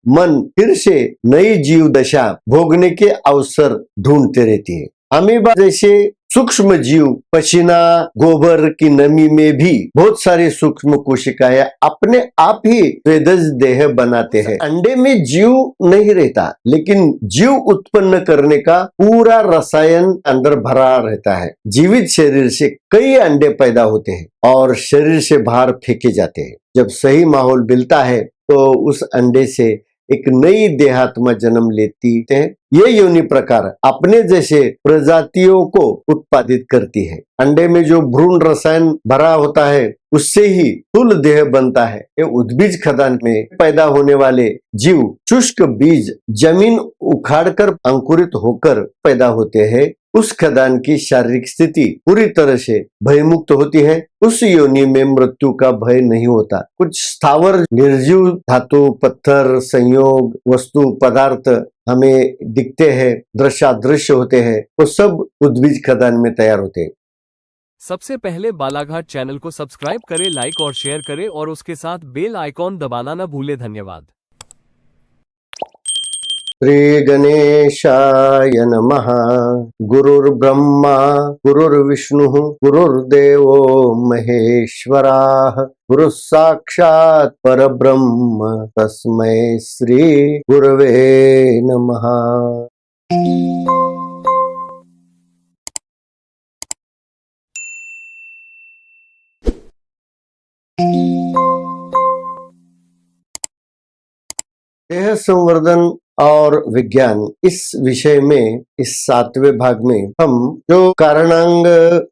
मन फिर से नई जीव दशा भोगने के अवसर ढूंढते रहती है। अमीबा जैसे सूक्ष्म जीव पसीना गोबर की नमी में भी बहुत सारी सूक्ष्म कोशिकाएं अपने आप ही स्वेदज देह बनाते हैं। अंडे में जीव नहीं रहता, लेकिन जीव उत्पन्न करने का पूरा रसायन अंदर भरा रहता है। जीवित शरीर से कई अंडे पैदा होते हैं और शरीर से बाहर फेंके जाते हैं। जब सही माहौल मिलता है तो उस अंडे से एक नई देहात्मा जन्म लेती है। ये योनि प्रकार अपने जैसे प्रजातियों को उत्पादित करती है। अंडे में जो भ्रूण रसायन भरा होता है उससे ही स्थूल देह बनता है। ये उद्बीज खदान में पैदा होने वाले जीव शुष्क बीज जमीन उखाड़कर अंकुरित होकर पैदा होते हैं। उस खदान की शारीरिक स्थिति पूरी तरह से भयमुक्त होती है। उस योनि में मृत्यु का भय नहीं होता। कुछ स्थावर निर्जीव धातु पत्थर संयोग वस्तु पदार्थ हमें दिखते हैं, दृश्यादृश्य होते हैं, वो सब उद्बीज खदान में तैयार होते हैं। सबसे पहले बालाघाट चैनल को सब्सक्राइब करें, लाइक और शेयर करें और उसके साथ बेल आइकॉन दबाना न भूलें। धन्यवाद। श्री गणेशाय नमः। गुरुर्ब्रह्मा गुरुर्विष्णु गुरुर्देवो महेश्वराः गुरु साक्षात् परब्रह्म तस्मै श्री गुरवे नमः। देह संवर्धन और विज्ञान इस विषय में इस 7वें भाग में हम जो कारणांग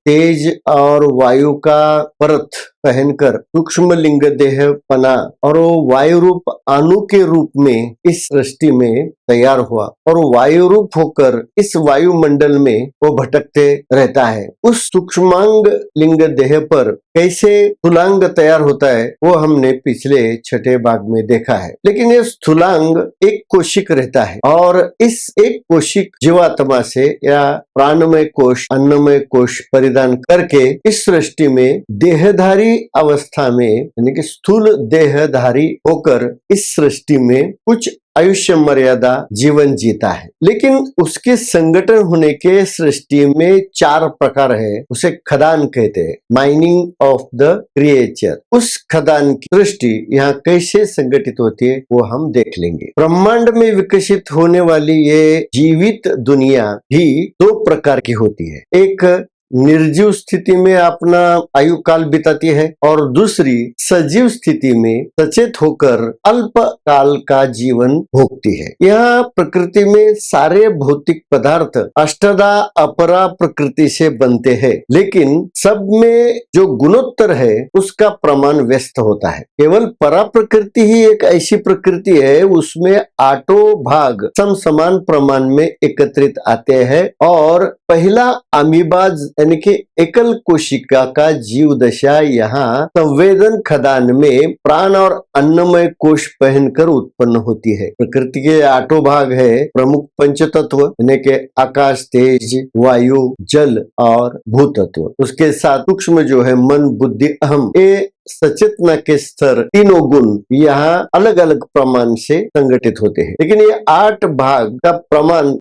तेज और वायु का परत पहनकर सूक्ष्म लिंग देह बना और वो वायु रूप अणु के रूप में इस सृष्टि में तैयार हुआ और वायु रूप होकर इस वायुमंडल में वो भटकते रहता है। उस सूक्ष्मांग लिंग देह पर कैसे स्थूलांग तैयार होता है वो हमने पिछले 6ठे भाग में देखा है। लेकिन ये स्थूलांग एक कोशिक रहता है और इस एक कोशिक जीवात्मा से या प्राणमय कोश अन्नमय कोश परिधान करके इस सृष्टि में देहधारी अवस्था में यानी कि स्थूल देहधारी होकर इस सृष्टि में कुछ आयुष्य मर्यादा जीवन जीता है। लेकिन उसके संगठन होने के सृष्टि में 4 प्रकार है। उसे खदान कहते हैं, माइनिंग ऑफ द क्रिएचर। उस खदान की सृष्टि यहाँ कैसे संगठित होती है वो हम देख लेंगे। ब्रह्मांड में विकसित होने वाली ये जीवित दुनिया भी 2 प्रकार की होती है। एक निर्जीव स्थिति में अपना आयु काल बिताती है और दूसरी सजीव स्थिति में सचेत होकर अल्प काल का जीवन भोगती है। यहाँ प्रकृति में सारे भौतिक पदार्थ अष्टधा अपरा प्रकृति से बनते हैं, लेकिन सब में जो गुणोत्तर है उसका प्रमाण व्यस्त होता है। केवल परा प्रकृति ही एक ऐसी प्रकृति है उसमें 8 भाग समान प्रमाण में एकत्रित आते हैं और पहला अमीबाज यानी कि एकल कोशिका का जीव दशा यहाँ संवेदन खदान में प्राण और अन्नमय कोश पहनकर उत्पन्न होती है। प्रकृति के 8 भाग है प्रमुख पंचतत्व यानी कि आकाश तेज वायु जल और भूतत्व। उसके साथ सूक्ष्म जो है मन बुद्धि अहम, ये सचेतना के स्तर तीनों गुण यहाँ अलग अलग प्रमाण से संगठित होते हैं। लेकिन ये 8 भाग का प्रमाण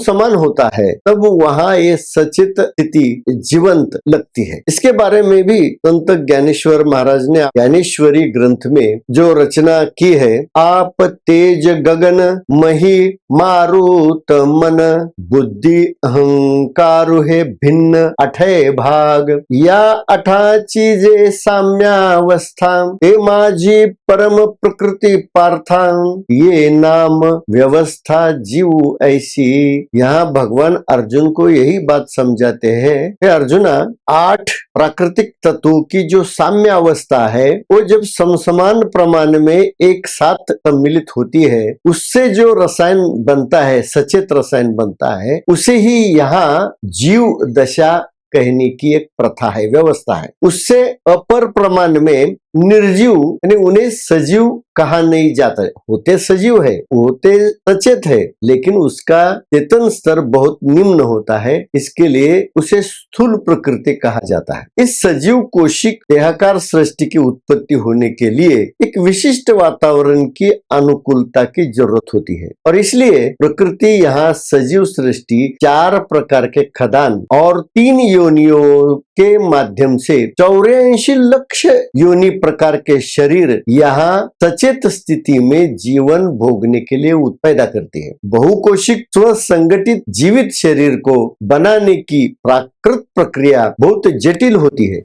समान होता है तब वहाँ ये सचेत स्थिति जीवंत लगती है। इसके बारे में भी संत ज्ञानेश्वर महाराज ने ज्ञानेश्वरी ग्रंथ में जो रचना की है, आप तेज गगन मही मारुत मन बुद्धि अहंकार है भिन्न 8 भाग या 8 चीजें साम्या अवस्था ते माझी परम प्रकृति पार्था ये नाम व्यवस्था जीव ऐसी। यहाँ भगवान अर्जुन को यही बात समझाते हैं कि अर्जुना 8 प्राकृतिक तत्वों की जो साम्य अवस्था है वो जब समान प्रमाण में एक साथ सम्मिलित होती है उससे जो रसायन बनता है सचेत रसायन बनता है उसे ही यहाँ जीव दशा कहने की एक प्रथा है व्यवस्था है। उससे अपर प्रमाण में निर्जीव यानी उन्हें सजीव कहा नहीं जाता। होते सजीव है, होते सचेत है, लेकिन उसका चेतन स्तर बहुत निम्न होता है, इसके लिए उसे स्थूल प्रकृति कहा जाता है। इस सजीव कोशिक देहाकार सृष्टि की उत्पत्ति होने के लिए एक विशिष्ट वातावरण की अनुकूलता की जरूरत होती है, और इसलिए प्रकृति यहाँ सजीव सृष्टि 4 प्रकार के खदान और 3 योनियों के माध्यम से 84 लाख योनि प्रकार के शरीर यहाँ सचेत स्थिति में जीवन भोगने के लिए पैदा करती है। बहुकोशिक स्व संगठित जीवित शरीर को बनाने की प्राकृत प्रक्रिया बहुत जटिल होती है।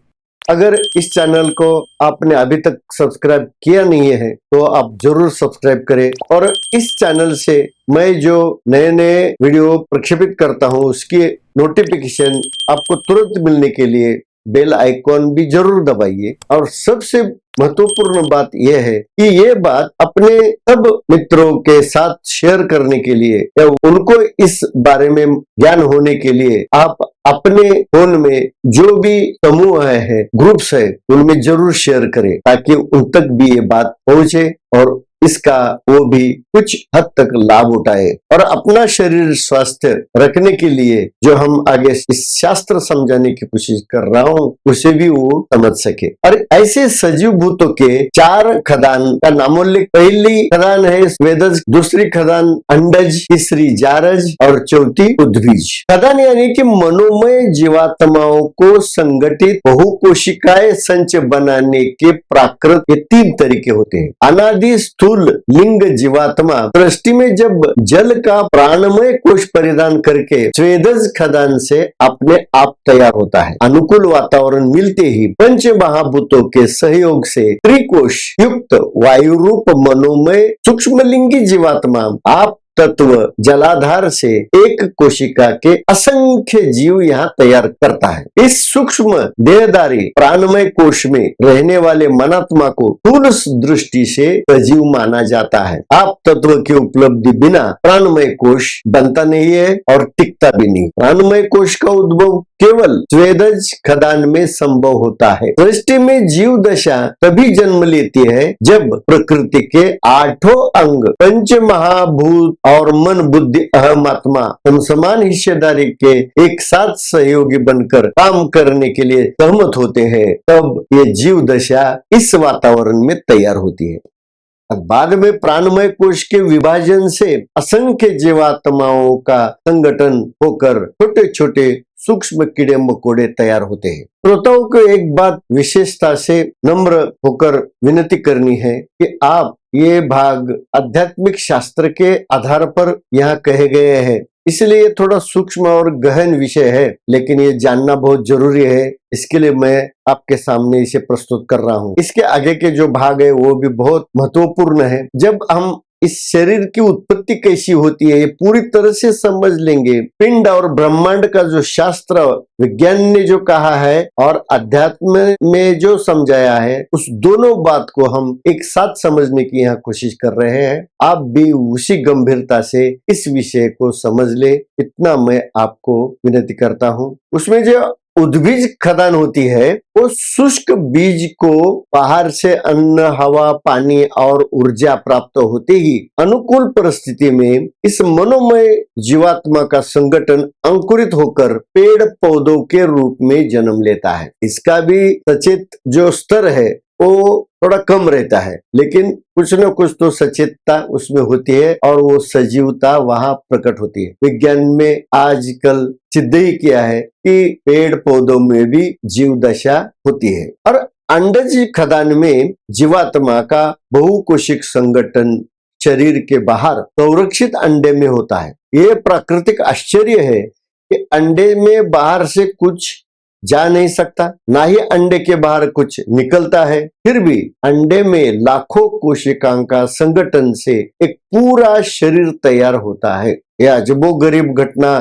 अगर इस चैनल को आपने अभी तक सब्सक्राइब किया नहीं है तो आप जरूर सब्सक्राइब करें, और इस चैनल से मैं जो नए नए वीडियो प्रक्षेपित करता हूं उसकी नोटिफिकेशन आपको तुरंत मिलने के लिए बेल आइकॉन भी जरूर दबाइए। और सबसे महत्वपूर्ण बात यह है कि ये बात अपने सब मित्रों के साथ शेयर करने के लिए या उनको इस बारे में ज्ञान होने के लिए आप अपने फोन में जो भी समूह है, ग्रुप्स है, उनमें जरूर शेयर करें ताकि उन तक भी ये बात पहुंचे और इसका वो भी कुछ हद तक लाभ उठाए और अपना शरीर स्वस्थ रखने के लिए जो हम आगे इस शास्त्र समझाने की कोशिश कर रहा हूँ उसे भी वो समझ सके। और ऐसे सजीव भूतों के 4 खदान का नामोल्लेख, पहली खदान है स्वेदज, दूसरी खदान अंडज, तीसरी जारज और चौथी उद्भिज। खदान यानी कि मनोमय जीवात्माओं को संगठित बहुकोशिकाएं संच बनाने के प्राकृत के 3 तरीके होते हैं। अनादि स्थूल लिंग जीवात्मा सृष्टि में जब जल का प्राणमय कोश परिधान करके स्वेदज खदान से अपने आप तैयार होता है। अनुकूल वातावरण मिलते ही पंच महाभूतों के सहयोग से त्रिकोश युक्त वायु रूप मनोमय सूक्ष्मलिंगी जीवात्मा आप तत्व जलाधार से एक कोशिका के असंख्य जीव यहाँ तैयार करता है। इस सूक्ष्म देहधारी प्राणमय कोश में रहने वाले मनात्मा को स्थूल दृष्टि से सजीव माना जाता है। आप तत्व की उपलब्धि बिना प्राणमय कोश बनता नहीं है और टिकता भी नहीं। प्राणमय कोश का उद्भव केवल स्वेदज खदान में संभव होता है। सृष्टि में जीव दशा तभी जन्म लेती है जब प्रकृति के 8 अंग पंच महाभूत और मन बुद्धि अहम आत्मा हम समान हिस्सेदारी के एक साथ सहयोगी बनकर काम करने के लिए सहमत होते हैं, तब ये जीव दशा इस वातावरण में तैयार होती है। अब बाद में प्राणमय कोश के विभाजन से असंख्य जीवात्माओं का संगठन होकर छोटे छोटे सूक्ष्म कीड़े मकोड़े तैयार होते हैं। श्रोताओं को एक बात विशेषता से नम्र होकर विनती करनी है कि आप ये भाग आध्यात्मिक शास्त्र के आधार पर यहाँ कहे गए हैं, इसलिए थोड़ा सूक्ष्म और गहन विषय है, लेकिन ये जानना बहुत जरूरी है। इसके लिए मैं आपके सामने इसे प्रस्तुत कर रहा हूँ। इसके आगे के जो भाग है वो भी बहुत महत्वपूर्ण है। जब हम इस शरीर की उत्पत्ति कैसी होती है ये पूरी तरह से समझ लेंगे, पिंड और ब्रह्मांड का जो शास्त्र विज्ञान ने जो कहा है और अध्यात्म में जो समझाया है, उस दोनों बात को हम एक साथ समझने की यहाँ कोशिश कर रहे हैं। आप भी उसी गंभीरता से इस विषय को समझ ले, इतना मैं आपको विनती करता हूँ। उसमें जो उद्भिज खदान होती है वो शुष्क बीज को बाहर से अन्न, हवा, पानी और ऊर्जा प्राप्त होते ही अनुकूल परिस्थिति में इस मनोमय जीवात्मा का संगठन अंकुरित होकर पेड़ पौधों के रूप में जन्म लेता है। इसका भी सचेत जो स्तर है वो थोड़ा कम रहता है, लेकिन कुछ न कुछ तो सचेतता उसमें होती है और वो सजीवता वहां प्रकट होती है। विज्ञान में आजकल सिद्ध ही किया है कि पेड़ पौधों में भी जीव दशा होती है। और अंडज खदान में जीवात्मा का बहुकोशिक संगठन शरीर के बाहर संरक्षित अंडे में होता है। ये प्राकृतिक आश्चर्य है कि अंडे में बाहर से कुछ जा नहीं सकता, ना ही अंडे के बाहर कुछ निकलता है, फिर भी अंडे में लाखों कोशिकाओं का संगठन से एक पूरा शरीर तैयार होता है। यह अजबोगरीब घटना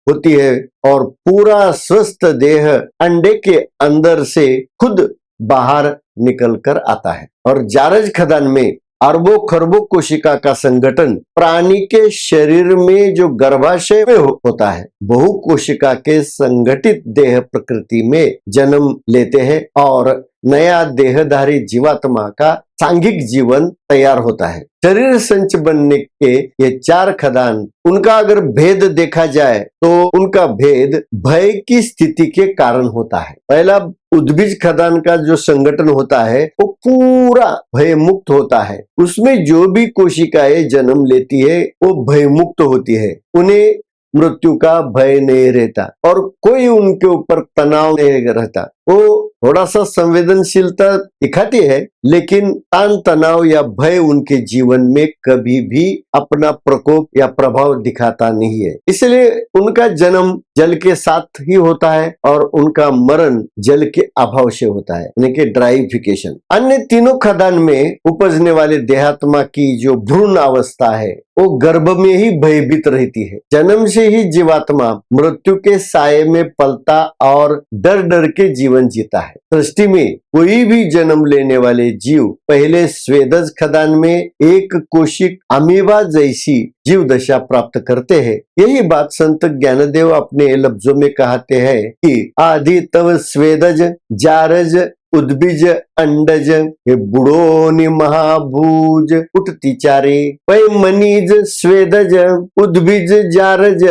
होती है और पूरा स्वस्थ देह अंडे के अंदर से खुद बाहर निकल कर आता है। और जारज खदान में अरबों खरबों कोशिका का संगठन प्राणी के शरीर में जो गर्भाशय में होता है। बहु कोशिका के संगठित देह प्रकृति में जन्म लेते हैं और नया देहधारी जीवात्मा का सांघिक जीवन तैयार होता है। शरीर संच बनने के ये 4 खदान, उनका अगर भेद देखा जाए तो उनका भेद भय की स्थिति के कारण होता है। पहला उद्बीज खदान का जो संगठन होता है वो पूरा भय मुक्त होता है। उसमें जो भी कोशिकाएं जन्म लेती है वो भय मुक्त होती है, उन्हें मृत्यु का भय नहीं रहता और कोई उनके ऊपर तनाव नहीं रहता। वो थोड़ा सा संवेदनशीलता दिखाती है, लेकिन तान तनाव या भय उनके जीवन में कभी भी अपना प्रकोप या प्रभाव दिखाता नहीं है। इसलिए उनका जन्म जल के साथ ही होता है और उनका मरण जल के अभाव से होता है, यानी कि ड्राइफिकेशन। अन्य तीनों खदान में उपजने वाले देहात्मा की जो भ्रूण अवस्था है वो गर्भ में ही भयभीत रहती है। जन्म से ही जीवात्मा मृत्यु के साये में पलता और डर डर के जीवन जीता है। सृष्टि में कोई भी जन्म लेने वाले जीव पहले स्वेदज खदान में एक कोशिक अमीबा जैसी जीव दशा प्राप्त करते हैं। यही बात संत ज्ञानदेव अपने लफ्जों में कहते हैं कि आदि तव स्वेदज जारज उद्बीज अंडज हे बुढ़ोनी महाभूज उठती चारे पै मनीज स्वेदज उद्बीज जारज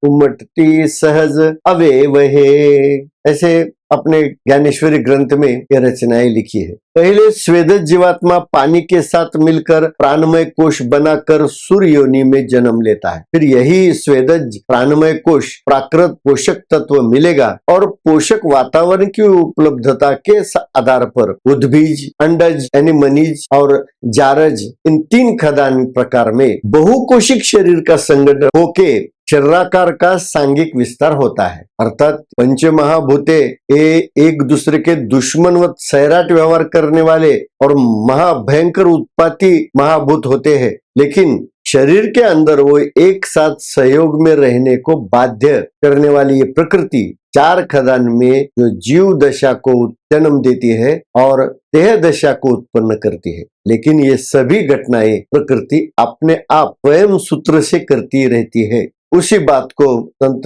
उमटती सहज अवेव हे। ऐसे अपने ज्ञानेश्वरी ग्रंथ में ये रचनाएं लिखी है। पहले स्वेदज जीवात्मा पानी के साथ मिलकर प्राणमय कोश बनाकर सूर्य योनि में जन्म लेता है। फिर यही स्वेदज प्राणमय कोश प्राकृत पोषक तत्व मिलेगा और पोषक वातावरण की उपलब्धता के आधार पर उद्बीज, अंडज यानी मनीज और जारज, इन 3 खदान प्रकार में बहुकोशिक शरीर का संगठन होके शरीराकार का सांघिक विस्तार होता है। अर्थात पंचमहाभूते ये एक दूसरे के दुश्मनवत सैराट व्यवहार करने वाले और महाभयंकर उत्पाती महाभूत होते हैं, लेकिन शरीर के अंदर वो एक साथ सहयोग में रहने को बाध्य करने वाली ये प्रकृति 4 खदान में जो जीव दशा को जन्म देती है और देह दशा को उत्पन्न करती है। लेकिन ये सभी घटनाएं प्रकृति अपने आप स्वयं सूत्र से करती रहती है। उसी बात को संत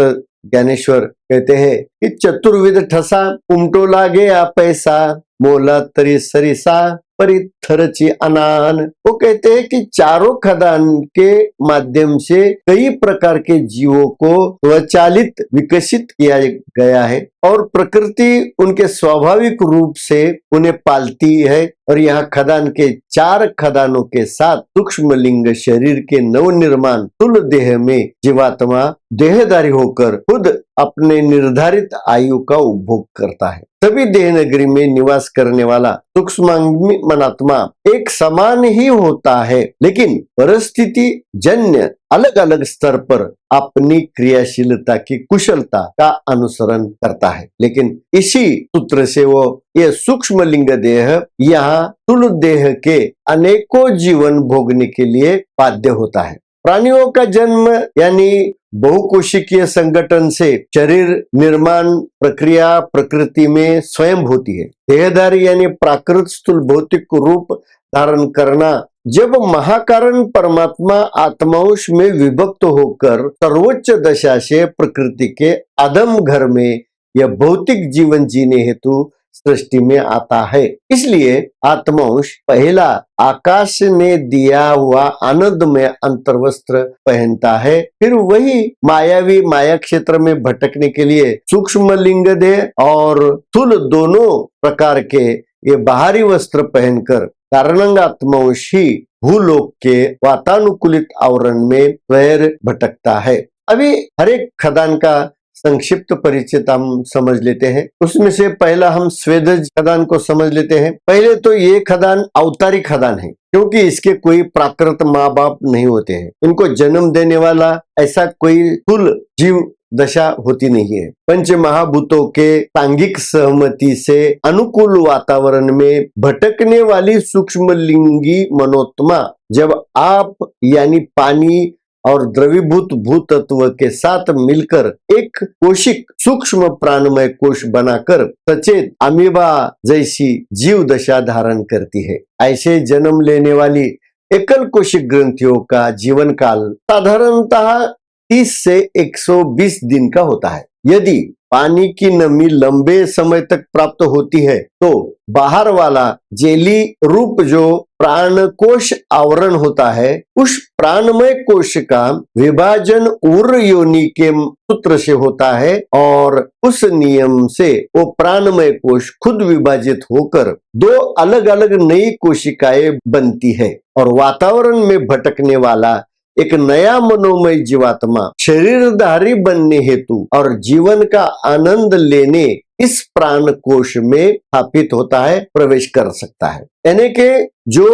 ज्ञानेश्वर कहते हैं कि चतुर्विध ठसा उमटो लागे आ पैसा मोला तरी सरिसा परिथरची अनान। वो कहते हैं कि चारों खदान के माध्यम से कई प्रकार के जीवों को स्वचालित विकसित किया गया है और प्रकृति उनके स्वाभाविक रूप से उन्हें पालती है। और यहाँ खदान के 4 खदानों के साथ सूक्ष्म लिंग शरीर के नवनिर्माण स्थूल देह में जीवात्मा देहधारी होकर खुद अपने निर्धारित आयु का उपभोग करता है। सभी देह नगरी में निवास करने वाला सूक्ष्मांगी मनात्मा एक समान ही होता है, लेकिन परिस्थिति जन्य अलग अलग स्तर पर अपनी क्रियाशीलता की कुशलता का अनुसरण करता है। लेकिन इसी सूत्र से वो ये सूक्ष्म लिंग देह यहाँ स्थूल देह के अनेकों जीवन भोगने के लिए बाध्य होता है। प्राणियों का जन्म यानी बहुकोशिकीय संगठन से शरीर निर्माण प्रक्रिया प्रकृति में स्वयं होती है। देहधारी यानी प्राकृत स्थूल भौतिक रूप धारण करना जब महाकारण परमात्मा आत्मांश में विभक्त होकर सर्वोच्च दशा से प्रकृति के अधम घर में यह भौतिक जीवन जीने हेतु सृष्टि में आता है। इसलिए आत्मांश पहला आकाश ने दिया हुआ आनंदमय अंतर्वस्त्र पहनता है, फिर वही मायावी माया क्षेत्र में भटकने के लिए सूक्ष्म लिंग देह और स्थूल दोनों प्रकार के ये बाहरी वस्त्र पहनकर कारणंग आत्मांश ही भूलोक के वातानुकूलित आवरण में स्वैर भटकता है। अभी हर एक खदान का संक्षिप्त परिचय हम समझ लेते हैं। उसमें से पहला हम स्वेदज खदान को समझ लेते हैं। पहले तो ये खदान अवतारी खदान है, क्योंकि इसके कोई प्राकृत माँ बाप नहीं होते हैं। इनको जन्म देने वाला ऐसा कोई स्थूल जीव दशा होती नहीं है। पंच महाभूतों के सांघिक सहमति से अनुकूल वातावरण में भटकने वाली सूक्ष्म लिंगी मनोत्मा जब आप यानी पानी और द्रवीभूत भूतत्व के साथ मिलकर एक कोशिक सूक्ष्म प्राणमय कोश बनाकर सचेत अमीबा जैसी जीव दशा धारण करती है। ऐसे जन्म लेने वाली एकल कोशिक ग्रंथियों का जीवन काल साधारणतः 30 से 120 दिन का होता है। यदि पानी की नमी लंबे समय तक प्राप्त होती है तो बाहर वाला जेली रूप जो प्राणकोश आवरण होता है उस प्राणमय कोश का विभाजन उर योनि के सूत्र से होता है और उस नियम से वो प्राणमय कोश खुद विभाजित होकर दो अलग अलग नई कोशिकाएं बनती है और वातावरण में भटकने वाला एक नया मनोमय जीवात्मा शरीरधारी बनने हेतु और जीवन का आनंद लेने इस प्राण कोश में स्थापित होता है, प्रवेश कर सकता है। यानी कि जो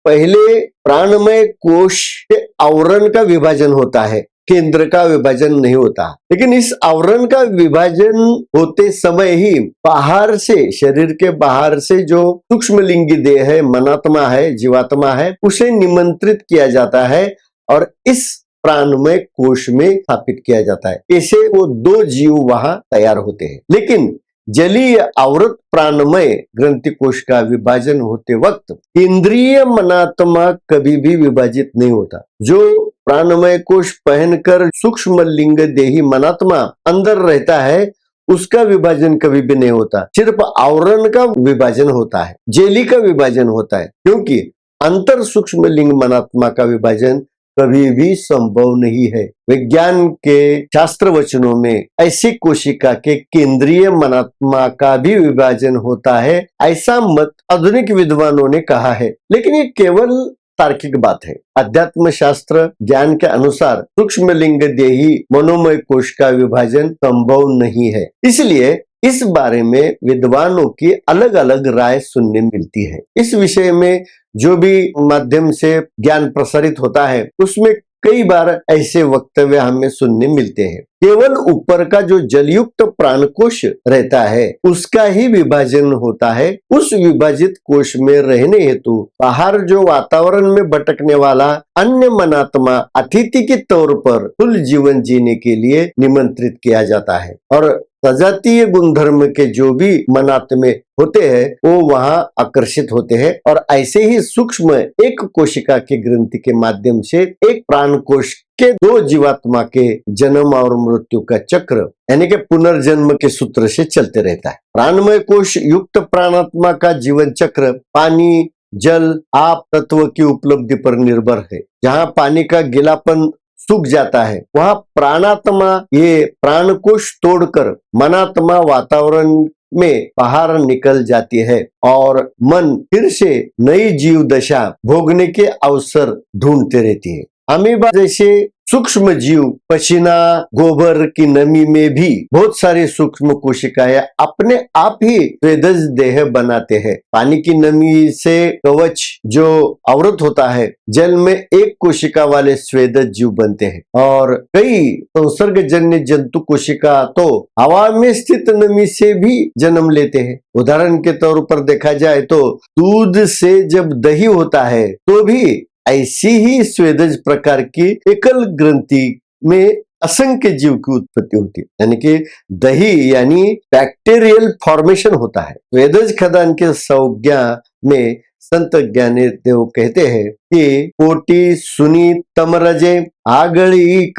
पहले प्राणमय कोश के आवरण का विभाजन होता है, केंद्र का विभाजन नहीं होता, लेकिन इस आवरण का विभाजन होते समय ही बाहर से, शरीर के बाहर से जो सूक्ष्म लिंगी देह है, मनात्मा है, जीवात्मा है, उसे निमंत्रित किया जाता है और इस प्राणमय कोश में स्थापित किया जाता है। ऐसे वो दो जीव वहां तैयार होते हैं। लेकिन जलीय आवृत प्राणमय ग्रंथि कोश का विभाजन होते वक्त इंद्रिय मनात्मा कभी भी विभाजित नहीं होता। जो प्राणमय कोश पहनकर सूक्ष्म लिंग देही मनात्मा अंदर रहता है उसका विभाजन कभी भी नहीं होता, सिर्फ आवरण का विभाजन होता है, जेली का विभाजन होता है, क्योंकि अंतर सूक्ष्म लिंग मनात्मा का विभाजन कभी भी संभव नहीं है। विज्ञान के शास्त्र वचनों में ऐसी कोशिका के केंद्रीय मनात्मा का भी विभाजन होता है, ऐसा मत आधुनिक विद्वानों ने कहा है, लेकिन ये केवल तार्किक बात है। अध्यात्म शास्त्र ज्ञान के अनुसार सूक्ष्म लिंग देही मनोमय कोश का विभाजन संभव नहीं है। इसलिए इस बारे में विद्वानों की अलग अलग राय सुनने मिलती है। इस विषय में जो भी माध्यम से ज्ञान प्रसारित होता है उसमें कई बार ऐसे वक्तव्य हमें सुनने मिलते हैं। केवल ऊपर का जो जलयुक्त प्राणकोश रहता है उसका ही विभाजन होता है। उस विभाजित कोश में रहने हेतु बाहर जो वातावरण में भटकने वाला अन्य मनात्मा अतिथि के तौर पर कुल जीवन जीने के लिए निमंत्रित किया जाता है और सजातीय गुणधर्म के जो भी मनात्मे होते हैं वो वहां आकर्षित होते हैं और ऐसे ही सूक्ष्म एक कोशिका के ग्रंथि के माध्यम से एक प्राण कोश के दो जीवात्मा के जन्म और मृत्यु का चक्र यानी कि पुनर्जन्म के सूत्र से चलते रहता है। प्राणमय कोश युक्त प्राणात्मा का जीवन चक्र पानी, जल, आप तत्व की उपलब्धि पर निर्भर है। जहाँ पानी का गीलापन सूख जाता है वहां प्राणात्मा ये प्राणकोश तोड़कर मनात्मा वातावरण में बाहर निकल जाती है और मन फिर से नई जीव दशा भोगने के अवसर ढूंढते रहती है। अमीबा जैसे सूक्ष्म जीव पसीना, गोबर की नमी में भी बहुत सारी सूक्ष्म कोशिकाएं अपने आप ही स्वेदज देह बनाते हैं। पानी की नमी से कवच जो आवृत होता है, जल में एक कोशिका वाले स्वेदज जीव बनते हैं और कई संसर्गजन्य जंतु कोशिका तो हवा में स्थित नमी से भी जन्म लेते हैं। उदाहरण के तौर पर देखा जाए तो दूध से जब दही होता है तो भी ऐसी ही स्वेदज प्रकार की एकल ग्रंथि में असंख्य जीव की उत्पत्ति होती है। यानी कि दही यानी बैक्टीरियल फॉर्मेशन होता है। स्वेदज खदान के संज्ञा में संत ज्ञानी देव कहते हैं कि कोटी सुनी तमरजे आगळी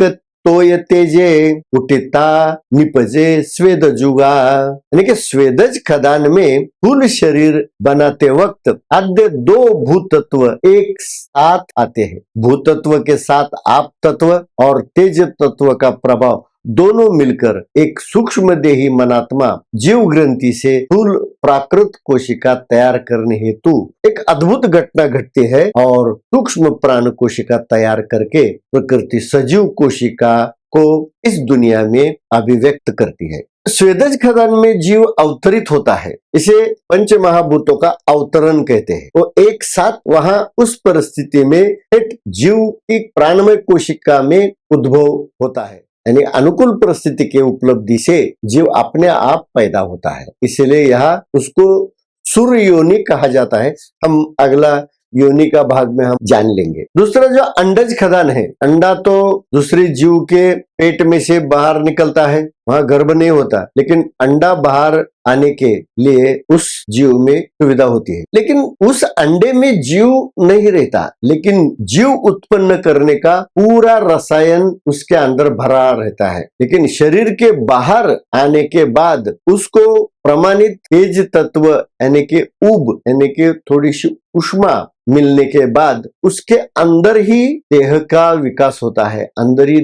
तोय तेजे उठिता निपजे स्वेद जुगा। यानी कि स्वेदज खदान में फूल शरीर बनाते वक्त आद्य दो भूतत्व एक साथ आते हैं। भूतत्व के साथ आप तत्व और तेज तत्व का प्रभाव दोनों मिलकर एक सूक्ष्म देही मनात्मा जीव ग्रंथि से स्थूल प्राकृत कोशिका तैयार करने हेतु एक अद्भुत घटना घटती है और सूक्ष्म प्राण कोशिका तैयार करके प्रकृति सजीव कोशिका को इस दुनिया में अभिव्यक्त करती है। स्वेदज खदान में जीव अवतरित होता है, इसे पंच महाभूतों का अवतरण कहते हैं। वो एक साथ वहां उस परिस्थिति में एक जीव की प्राणमय कोशिका में उद्भव होता है, यानी अनुकूल परिस्थिति के उपलब्धि से जीव अपने आप पैदा होता है। इसलिए यहाँ उसको सूर्य योनि कहा जाता है। हम अगला योनि का भाग में हम जान लेंगे। दूसरा जो अंडज खदान है, अंडा तो दूसरे जीव के पेट में से बाहर निकलता है, वहां गर्भ नहीं होता, लेकिन अंडा बाहर आने के लिए उस जीव में सुविधा होती है। लेकिन उस अंडे में जीव नहीं रहता, लेकिन जीव उत्पन्न करने का पूरा रसायन उसके अंदर भरा रहता है। लेकिन शरीर के बाहर आने के बाद उसको प्रमाणित तेज तत्व यानी कि ऊब यानी कि थोड़ी सी उष्मा मिलने के बाद उसके अंदर ही देह का विकास होता है, अंदर ही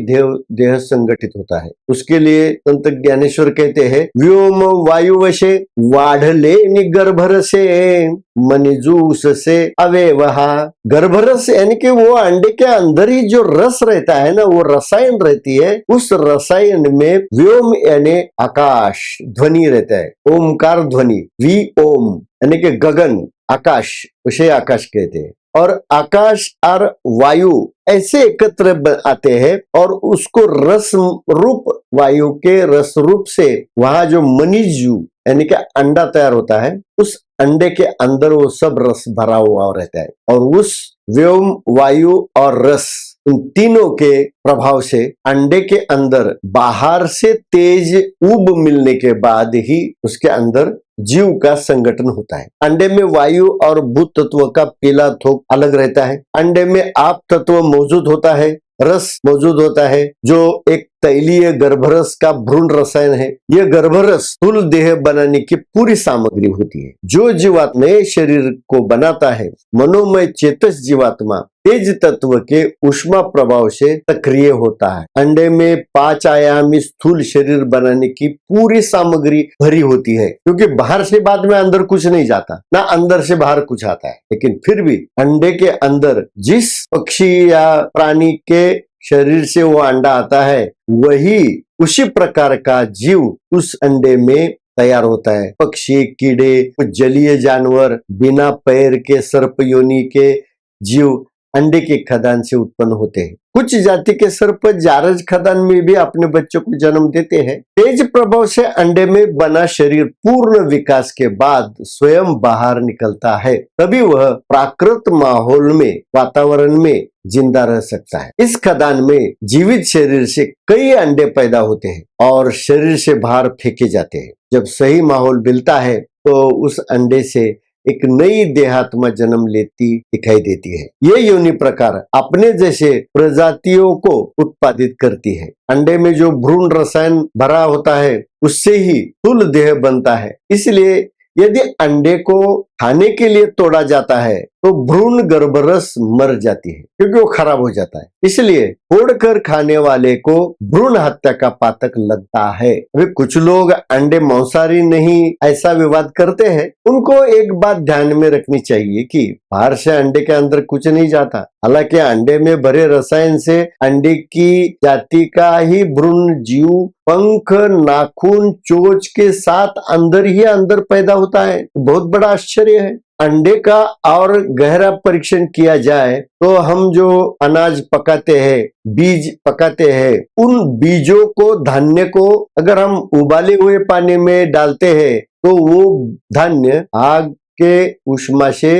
देह संगठित होता है। उसके लिए संत ज्ञानेश्वर कहते हैं, व्योम वायुवशे वाढले गर्भरसे मनिजूस से अवेवहा। गर्भरस यानी कि वो अंडे के अंदर ही जो रस रहता है ना, वो रसायन रहती है, उस रसायन में व्योम यानी आकाश ध्वनि रहता है, ओमकार ध्वनि, वी ओम यानी कि गगन आकाश, उसे आकाश कहते हैं। और आकाश और वायु ऐसे एकत्र आते हैं और उसको रस रूप, वायु के रस रूप से वहां जो मनीजू यानी कि अंडा तैयार होता है, उस अंडे के अंदर वो सब रस भरा हुआ रहता है। और उस व्योम, वायु और रस, इन तीनों के प्रभाव से अंडे के अंदर बाहर से तेज ऊब मिलने के बाद ही उसके अंदर जीव का संगठन होता है। अंडे में वायु और भूत तत्व का पीला थोक अलग रहता है। अंडे में आप तत्व मौजूद होता है, रस मौजूद होता है, जो एक तैलीय गर्भरस का भ्रूण रसायन है। यह गर्भरस स्थूल देह बनाने की पूरी सामग्री होती है। जो जीवात्मा नए शरीर को बनाता है, मनोमय चेतस जीवात्मा तेज तत्व के उष्मा प्रभाव से सक्रिय होता है। अंडे में 5 आयामी स्थूल शरीर बनाने की पूरी सामग्री भरी होती है, क्योंकि बाहर से बाद में अंदर कुछ नहीं जाता, ना अंदर से बाहर कुछ आता है। लेकिन फिर भी अंडे के अंदर जिस पक्षी या प्राणी के शरीर से वो अंडा आता है, वही उसी प्रकार का जीव उस अंडे में तैयार होता है। पक्षी, कीड़े, कुछ जलीय जानवर, बिना पैर के सर्प योनि के जीव अंडे के खदान से उत्पन्न होते हैं। कुछ जाति के सर्प जारज खदान में भी अपने बच्चों को जन्म देते हैं। तेज प्रभाव से अंडे में बना शरीर पूर्ण विकास के बाद स्वयं बाहर निकलता है, तभी वह प्राकृत माहौल में, वातावरण में जिंदा रह सकता है। इस खदान में जीवित शरीर से कई अंडे पैदा होते हैं और शरीर से बाहर फेंके जाते हैं। जब सही माहौल मिलता है तो उस अंडे से एक नई देहात्मा जन्म लेती दिखाई देती है। ये योनि प्रकार अपने जैसे प्रजातियों को उत्पादित करती है। अंडे में जो भ्रूण रसायन भरा होता है, उससे ही स्थूल देह बनता है। इसलिए यदि अंडे को खाने के लिए तोड़ा जाता है तो भ्रूण गर्भरस मर जाती है, क्योंकि वो खराब हो जाता है। इसलिए तोड़कर खाने वाले को भ्रूण हत्या का पातक लगता है। अभी कुछ लोग अंडे मांसाहारी नहीं ऐसा विवाद करते हैं। उनको एक बात ध्यान में रखनी चाहिए कि बाहर से अंडे के अंदर कुछ नहीं जाता। हालांकि अंडे में भरे रसायन से अंडे की जाति का ही भ्रूण जीव पंख, नाखून, चोंच के साथ अंदर ही अंदर पैदा होता है। बहुत बड़ा आश्चर्य है। अंडे का और गहरा परीक्षण किया जाए तो हम जो अनाज पकाते हैं, बीज पकाते हैं, उन बीजों को, धान्य को अगर हम उबाले हुए पानी में डालते हैं तो वो धान्य आग के उष्मा से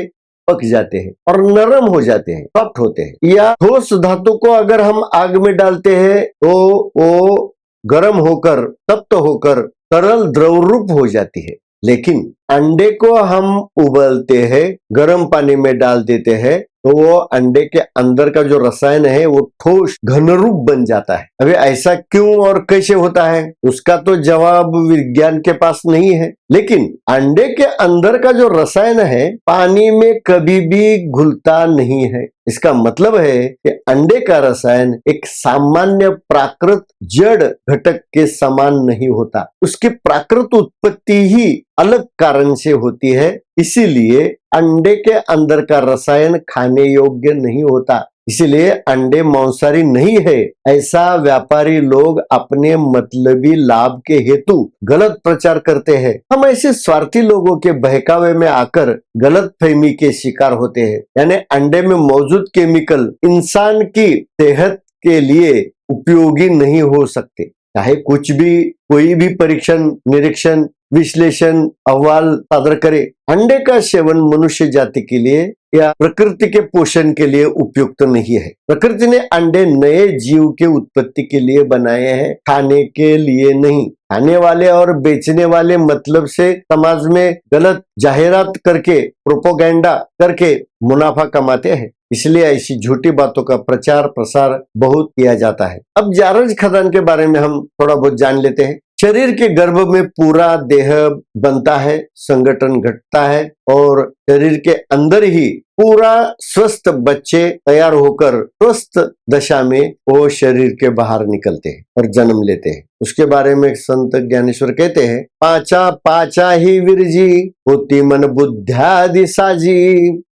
पक जाते हैं और नरम हो जाते हैं, सॉफ्ट होते हैं। या ठोस धातु को अगर हम आग में डालते हैं तो वो गर्म होकर, तप्त होकर तरल द्रव रूप हो जाती है। लेकिन अंडे को हम उबलते हैं, गर्म पानी में डाल देते हैं तो वो अंडे के अंदर का जो रसायन है वो ठोस घन रूप बन जाता है। अभी ऐसा क्यों और कैसे होता है, उसका तो जवाब विज्ञान के पास नहीं है। लेकिन अंडे के अंदर का जो रसायन है पानी में कभी भी घुलता नहीं है। इसका मतलब है कि अंडे का रसायन एक सामान्य प्राकृत जड़ घटक के समान नहीं होता। उसकी प्राकृत उत्पत्ति ही अलग कारण से होती है। इसीलिए अंडे के अंदर का रसायन खाने योग्य नहीं होता। इसीलिए अंडे मांसाहारी नहीं है, ऐसा व्यापारी लोग अपने मतलबी लाभ के हेतु गलत प्रचार करते हैं। हम ऐसे स्वार्थी लोगों के बहकावे में आकर गलत फहमी के शिकार होते हैं। यानी अंडे में मौजूद केमिकल इंसान की सेहत के लिए उपयोगी नहीं हो सकते। चाहे कुछ भी, कोई भी परीक्षण, निरीक्षण, विश्लेषण, अहवाल सादर करे, अंडे का सेवन मनुष्य जाति के लिए या प्रकृति के पोषण के लिए उपयुक्त नहीं है। प्रकृति ने अंडे नए जीव के उत्पत्ति के लिए बनाए हैं, खाने के लिए नहीं। खाने वाले और बेचने वाले मतलब से समाज में गलत जाहिरात करके, प्रोपोगेंडा करके मुनाफा कमाते हैं। इसलिए ऐसी झूठी बातों का प्रचार प्रसार बहुत किया जाता है। अब जारज खदान के बारे में हम थोड़ा बहुत जान लेते हैं। शरीर के गर्भ में पूरा देह बनता है, संगठन घटता है और शरीर के अंदर ही पूरा स्वस्थ बच्चे तैयार होकर स्वस्थ दशा में वो शरीर के बाहर निकलते हैं और जन्म लेते हैं। उसके बारे में संत ज्ञानेश्वर कहते हैं, पाचा पाचा ही विरजी होती मन बुद्ध्यादि साजी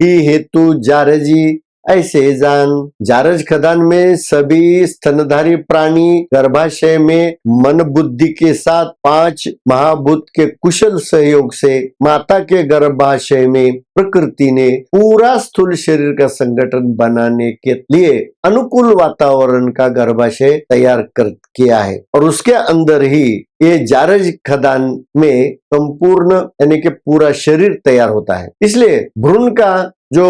ही हेतु जारजी ऐसे जान। जारज खदान में सभी स्तनधारी प्राणी गर्भाशय में मन बुद्धि के साथ 5 महाभूत के कुशल सहयोग से माता के गर्भाशय में प्रकृति ने पूरा स्थूल शरीर का संगठन बनाने के लिए अनुकूल वातावरण का गर्भाशय तैयार किया है और उसके अंदर ही ये जारज खदान में संपूर्ण यानी कि पूरा शरीर तैयार होता है। इसलिए भ्रूण का जो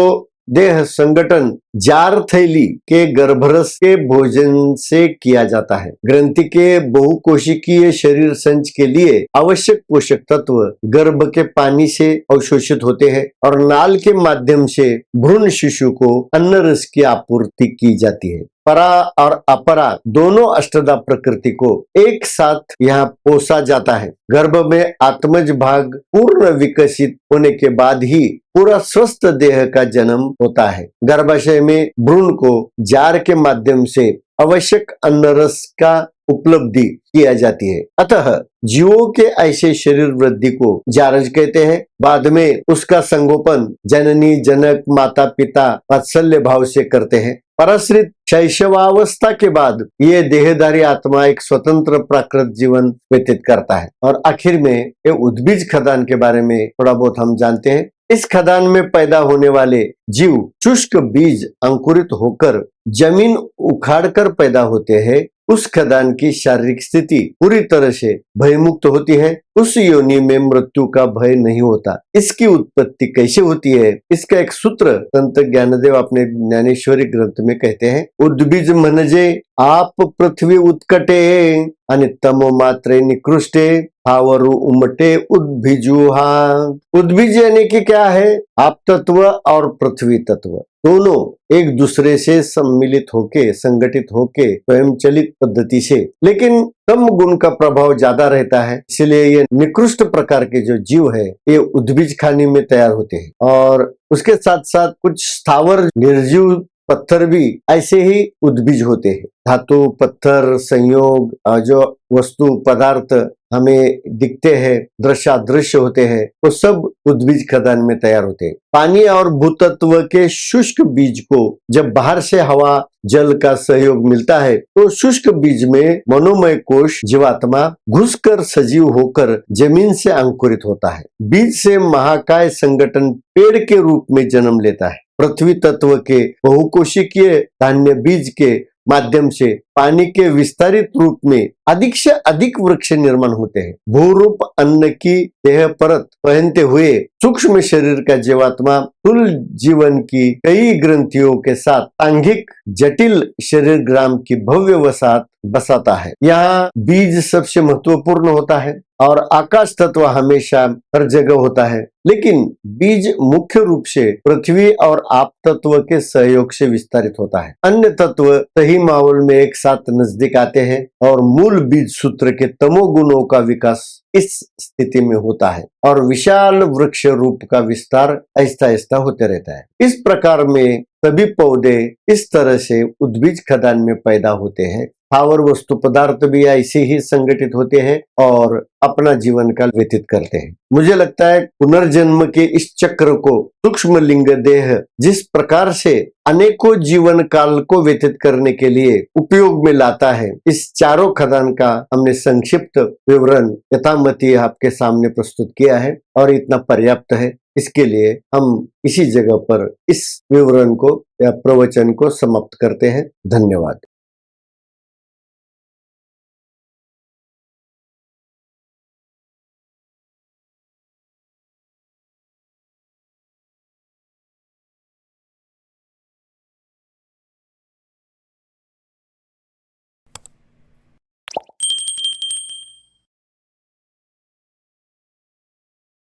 देह संगठन जार थैली के गर्भरस के भोजन से किया जाता है। ग्रंथि के बहुकोशिकीय शरीर संच के लिए आवश्यक पोषक तत्व गर्भ के पानी से अवशोषित होते हैं और नाल के माध्यम से भ्रूण शिशु को अन्न रस की आपूर्ति की जाती है। परा और अपरा दोनों अष्टधा प्रकृति को एक साथ यहाँ पोसा जाता है। गर्भ में आत्मज भाग पूर्ण विकसित होने के बाद ही पूरा स्वस्थ देह का जन्म होता है। गर्भाशय में भ्रूण को जार के माध्यम से आवश्यक अन्न रस का उपलब्धि किया जाती है। अतः जीवों के ऐसे शरीर वृद्धि को जारज कहते हैं। बाद में उसका संगोपन जननी जनक माता पिता वात्सल्य भाव से करते हैं। पराश्रित शैशवावस्था के बाद ये देहधारी आत्मा एक स्वतंत्र प्राकृत जीवन व्यतीत करता है और आखिर में ये उद्बीज खदान के बारे में थोड़ा बहुत हम जानते हैं। इस खदान में पैदा होने वाले जीव शुष्क बीज अंकुरित होकर जमीन उखाड़कर पैदा होते हैं। उस खदान की शारीरिक स्थिति पूरी तरह से भयमुक्त होती है। उस योनि में मृत्यु का भय नहीं होता। इसकी उत्पत्ति कैसे होती है, इसका एक सूत्र संत ज्ञानदेव अपने ज्ञानेश्वरी ग्रंथ में कहते हैं, उद्बीज मनजे आप पृथ्वी उत्कटे आणि तमो मात्रे निकृष्टे हावरु उमटे उद्भिजुहा। उद्बीज यानी कि क्या है, आप तत्व और पृथ्वी तत्व दोनों एक दूसरे से सम्मिलित होके संगठित होके स्वयं चलित पद्धति से, लेकिन तम गुण का प्रभाव ज्यादा रहता है। इसलिए ये निकृष्ट प्रकार के जो जीव है ये उद्बीज खानी में तैयार होते हैं और उसके साथ साथ कुछ स्थावर निर्जीव पत्थर भी ऐसे ही उद्बीज होते हैं। धातु पत्थर संयोग जो वस्तु पदार्थ हमें दिखते हैं, दृश्यादृश्य होते हैं, वो सब उद्बीज खदान में तैयार होते हैं। पानी और भूतत्व के शुष्क बीज को जब बाहर से हवा जल का सहयोग मिलता है तो शुष्क बीज में मनोमय कोश जीवात्मा घुसकर सजीव होकर जमीन से अंकुरित होता है। बीज से महाकाय संगठन पेड़ के रूप में जन्म लेता है। पृथ्वी तत्व के बहुकोशिकीय धान्य बीज के माध्यम से पानी के विस्तारित रूप में अधिक से अधिक वृक्ष निर्माण होते हैं। भूरूप अन्न की देह परत पहनते हुए सूक्ष्म शरीर का जीवात्मा स्थूल जीवन की कई ग्रंथियों के साथ सांघिक जटिल शरीर ग्राम की भव्य वसाहत बसाता है। यहाँ बीज सबसे महत्वपूर्ण होता है और आकाश तत्व हमेशा हर जगह होता है, लेकिन बीज मुख्य रूप से पृथ्वी और आप तत्व के सहयोग से विस्तारित होता है। अन्य तत्व सही माहौल में एक साथ नजदीक आते हैं और मूल बीज सूत्र के तमोगुणों का विकास इस स्थिति में होता है और विशाल वृक्ष रूप का विस्तार आहिस्ता आहिस्ता होते रहता है। इस प्रकार में सभी पौधे इस तरह से उद्बीज खदान में पैदा होते हैं। स्थावर वस्तु पदार्थ भी ऐसे ही संगठित होते हैं और अपना जीवन काल व्यतीत करते हैं। मुझे लगता है पुनर्जन्म के इस चक्र को सूक्ष्म लिंग देह जिस प्रकार से अनेकों जीवन काल को व्यतीत करने के लिए उपयोग में लाता है, इस चारों खदान का हमने संक्षिप्त विवरण यथामति आपके सामने प्रस्तुत किया है और इतना पर्याप्त है। इसके लिए हम इसी जगह पर इस विवरण को या प्रवचन को समाप्त करते हैं। धन्यवाद।